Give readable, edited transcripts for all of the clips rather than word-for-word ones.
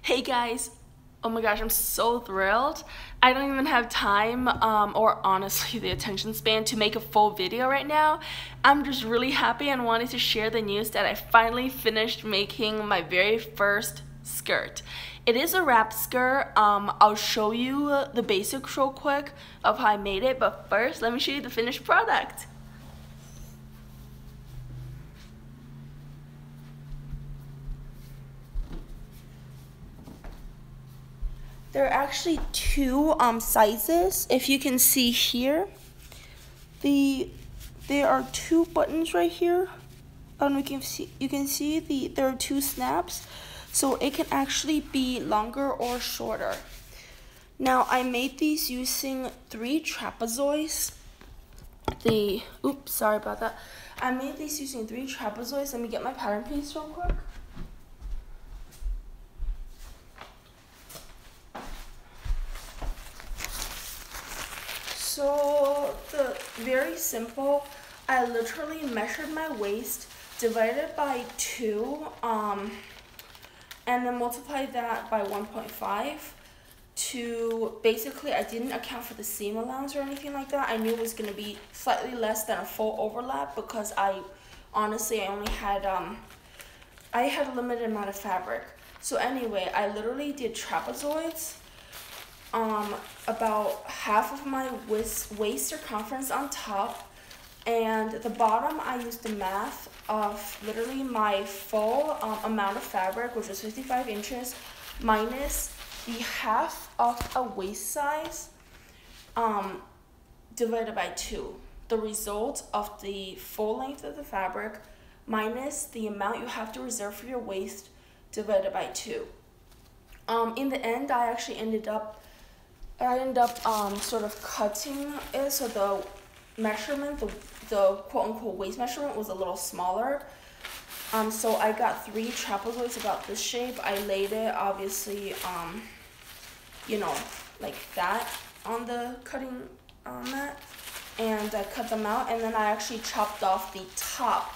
Hey guys, oh my gosh, I'm so thrilled. I don't even have time or honestly the attention span to make a full video right now. I'm just really happy and wanted to share the news that I finally finished making my very first skirt. It is a wrap skirt. I'll show you the basics real quick of how I made it, but first let me show you the finished product. There are actually two sizes. If you can see here, there are two buttons right here. I don't know if you can see there are two snaps, so it can actually be longer or shorter. Now I made these using 3 trapezoids. Oops, sorry about that. I made these using 3 trapezoids. Let me get my pattern piece real quick. So very simple. I literally measured my waist, divided by 2, and then multiplied that by 1.5 to basically, I didn't account for the seam allowance or anything like that. I knew it was going to be slightly less than a full overlap because I only had I had a limited amount of fabric. So anyway, I literally did trapezoids. About half of my waist circumference on top, and the bottom I used the math of literally my full amount of fabric, which was 55 inches, minus the half of a waist size divided by 2. The result of the full length of the fabric minus the amount you have to reserve for your waist divided by 2. In the end, I actually ended up sort of cutting it, so the measurement, the quote-unquote waist measurement was a little smaller. So I got 3 trapezoids about this shape. I laid it, obviously, like that on the cutting mat, and I cut them out, and then I actually chopped off the top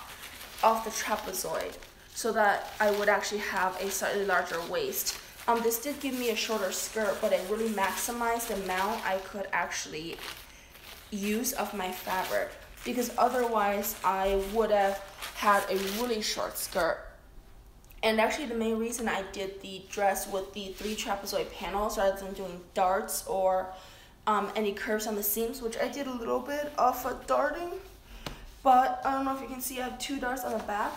of the trapezoid so that I would actually have a slightly larger waist. This did give me a shorter skirt, but it really maximized the amount I could actually use of my fabric, because otherwise I would have had a really short skirt. And actually the main reason I did the dress with the 3 trapezoid panels rather than doing darts or any curves on the seams, which I did a little bit of a darting, but I don't know if you can see I have 2 darts on the back.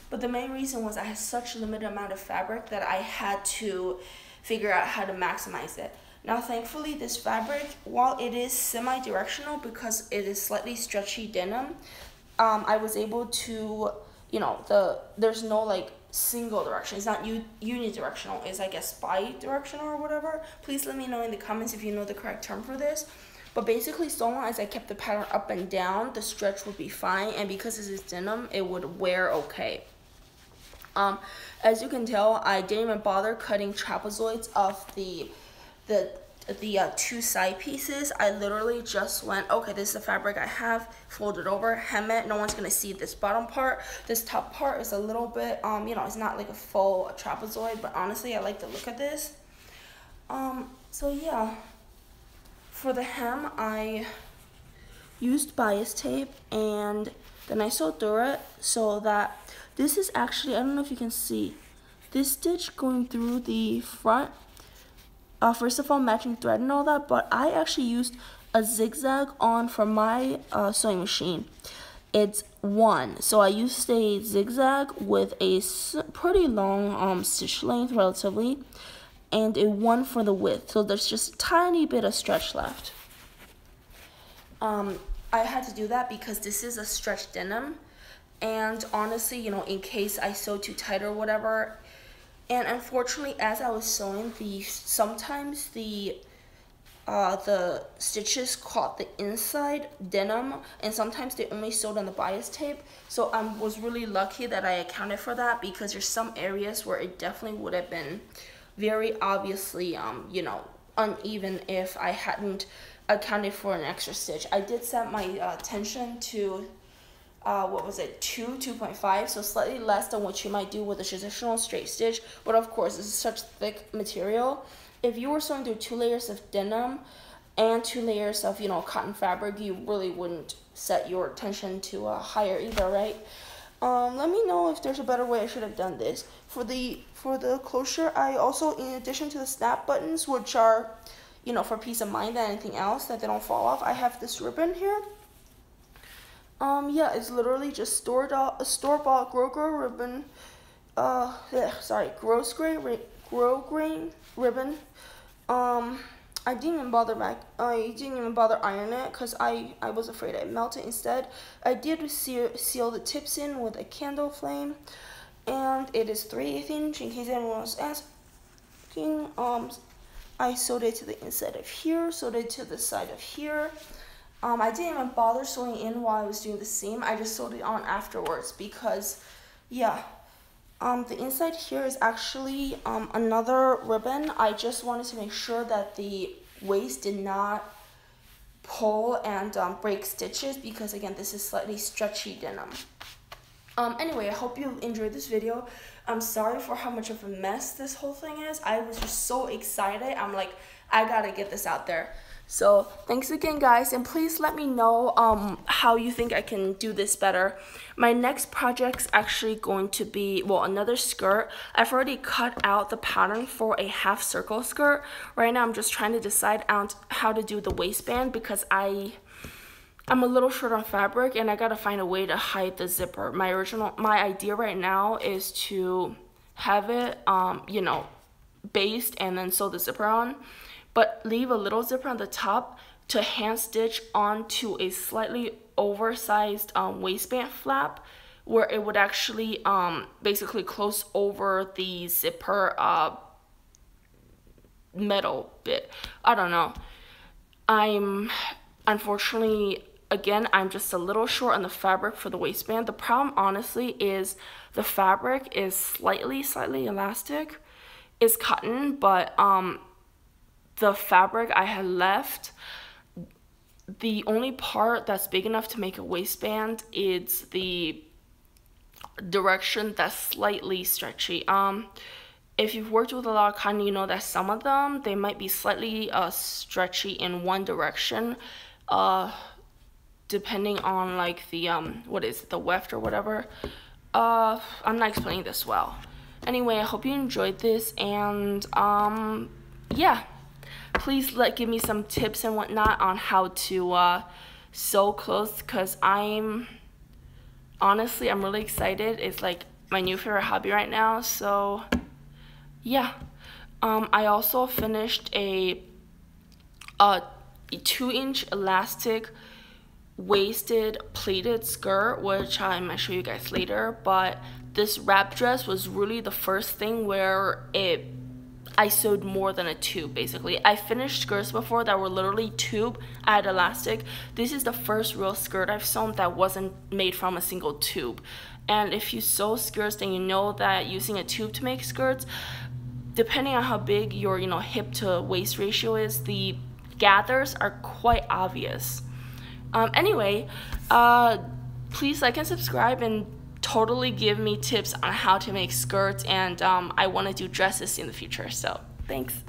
But the main reason was I had such a limited amount of fabric that I had to figure out how to maximize it. Now, thankfully, this fabric, while it is semi-directional because it is slightly stretchy denim, I was able to, there's no like single direction. It's not unidirectional. It's, I guess, bi-directional or whatever. Please let me know in the comments if you know the correct term for this. But basically, so long as I kept the pattern up and down, the stretch would be fine. And because this is denim, it would wear okay. As you can tell, I didn't even bother cutting trapezoids of the 2 side pieces. I literally just went, okay, this is the fabric I have, fold it over, hem it. No one's gonna see this bottom part. This top part is a little bit, it's not like a full trapezoid, but honestly, I like the look of this. So yeah, for the hem, I used bias tape, and then I sewed through it so that this is actually, I don't know if you can see, this stitch going through the front, first of all, matching thread and all that, but I actually used a zigzag on for my sewing machine. It's 1, so I used a zigzag with a pretty long stitch length, relatively, and a 1 for the width, so there's just a tiny bit of stretch left. I had to do that because this is a stretch denim, and honestly, in case I sew too tight or whatever, and unfortunately, as I was sewing, sometimes the stitches caught the inside denim, and sometimes they only sewed on the bias tape. So I was really lucky that I accounted for that, because there's some areas where it definitely would have been very obviously, uneven if I hadn't accounted for an extra stitch. I did set my tension to what was it, 2.5, so slightly less than what you might do with a traditional straight stitch, but of course this is such thick material. If you were sewing through 2 layers of denim and 2 layers of, you know, cotton fabric, you really wouldn't set your tension to higher either, right? Let me know if there's a better way I should have done this. For the closure, I also, in addition to the snap buttons, which are, you know, for peace of mind than anything else, that they don't fall off, I have this ribbon here. Yeah, it's literally just store-bought Grosgrain ribbon. Grosgrain ribbon. I didn't even bother ironing it because I was afraid I'd melt it. Instead, I did seal the tips in with a candle flame, and it is 3/8 inch in case anyone was asking. I sewed it to the inside of here, sewed it to the side of here. I didn't even bother sewing in while I was doing the seam. I just sewed it on afterwards because, yeah. The inside here is actually another ribbon. I just wanted to make sure that the waist did not pull and break stitches because, again, this is slightly stretchy denim. Anyway, I hope you enjoyed this video. I'm sorry for how much of a mess this whole thing is. I was just so excited. I'm like, I gotta get this out there. So thanks again, guys, and please let me know how you think I can do this better. My next project's actually going to be, well, another skirt. I've already cut out the pattern for a half circle skirt. Right now I'm just trying to decide out how to do the waistband because I'm a little short on fabric and I gotta find a way to hide the zipper. My idea right now is to have it you know, based and then sew the zipper on, but leave a little zipper on the top to hand stitch onto a slightly oversized waistband flap where it would actually basically close over the zipper metal bit. I don't know. Unfortunately, again, I'm just a little short on the fabric for the waistband. The problem, honestly, is the fabric is slightly elastic. It's cotton, but the fabric I had left, the only part that's big enough to make a waistband is the direction that's slightly stretchy. If you've worked with a lot of cotton, you know that some of them, they might be slightly stretchy in one direction, depending on like the what is it, the weft or whatever. I'm not explaining this well. Anyway, I hope you enjoyed this, and yeah, please give me some tips and whatnot on how to sew clothes, because honestly, I'm really excited. It's like my new favorite hobby right now. So yeah, I also finished a 2-inch elastic waisted pleated skirt, which I might show you guys later. But this wrap dress was really the first thing where I sewed more than a tube. Basically, I finished skirts before that were literally tube, I had elastic. This is the first real skirt I've sewn that wasn't made from a single tube. And if you sew skirts, then you know that using a tube to make skirts, depending on how big your hip to waist ratio is, the gathers are quite obvious. Anyway, please like and subscribe and totally give me tips on how to make skirts, and I want to do dresses in the future. So thanks.